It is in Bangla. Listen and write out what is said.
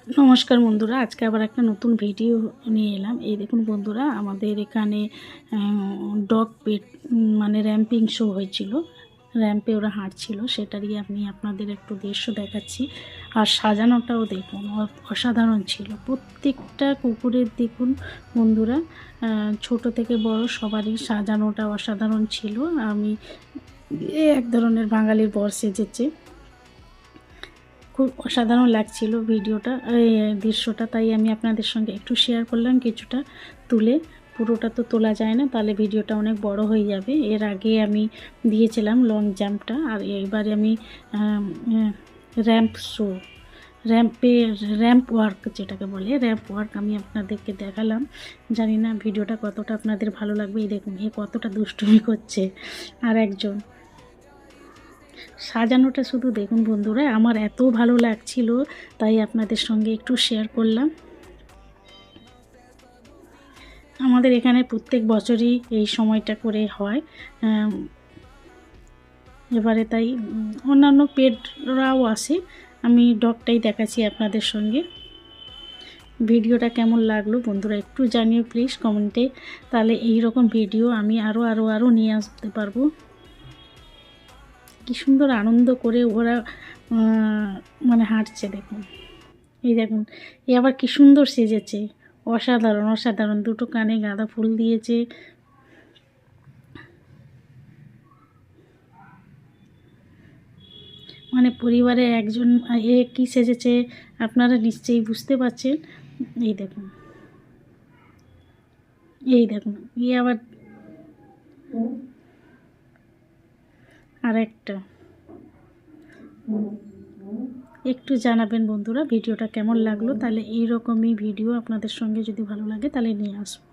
নমস্কার বন্ধুরা, আজকে আবার একটা নতুন ভিডিও নিয়ে এলাম। এই দেখুন বন্ধুরা, আমাদের এখানে ডগ পেট মানে র্যাম্পিং শো হয়েছিল। র্যাম্পে ওরা হাঁটছিল, সেটারই আমি আপনাদের একটু দৃশ্য দেখাচ্ছি। আর সাজানোটাও দেখুন, অসাধারণ ছিল। প্রত্যেকটা কুকুরের দেখুন বন্ধুরা, ছোট থেকে বড় সবারই সাজানোটা অসাধারণ ছিল। আমি এক ধরনের বাঙালির বর সেজেছে, খুব অসাধারণ লাগছিল ভিডিওটা, এই দৃশ্যটা। তাই আমি আপনাদের সঙ্গে একটু শেয়ার করলাম কিছুটা তুলে। পুরোটা তো তোলা যায় না, তাহলে ভিডিওটা অনেক বড় হয়ে যাবে। এর আগে আমি দিয়েছিলাম লং জাম্পটা, আর এবারে আমি র্যাম্প শো, র্যাম্প ওয়ার্ক যেটাকে বলে, র্যাম্প ওয়ার্ক আমি আপনাদেরকে দেখালাম। জানি না ভিডিওটা কতটা আপনাদের ভালো লাগবে। এই দেখুন এ কতটা দুষ্টুমি করছে। আর একজন সাজানোটা শুধু দেখুন বন্ধুরা, আমার এত ভালো লাগছিল, তাই আপনাদের সঙ্গে একটু শেয়ার করলাম। আমাদের এখানে প্রত্যেক বছরই এই সময়টা করে হয়। এবারে তাই অন্যান্য পেটরাও আসে, আমি ডগটাই দেখাচ্ছি আপনাদের সঙ্গে। ভিডিওটা কেমন লাগলো বন্ধুরা একটু জানিও প্লিজ কমেন্টে, তাহলে এই রকম ভিডিও আমি আরও নিয়ে আসতে পারবো। কি সুন্দর আনন্দ করে ওরা মানে হাঁটছে দেখুন। এই দেখুন এ আবার কি সুন্দর সেজেছে, অসাধারণ অসাধারণ। দুটো কানে গাঁদা ফুল দিয়েছে। মানে পরিবারে একজন এ কি সেজেছে আপনারা নিশ্চয়ই বুঝতে পারছেন। এই দেখুন, এই দেখুন এ আবার আরেকটা। একটু জানাবেন বন্ধুরা ভিডিওটা কেমন লাগলো, তাহলে এইরকমই ভিডিও আপনাদের সঙ্গে যদি ভালো লাগে তাহলে নিয়ে আসবো।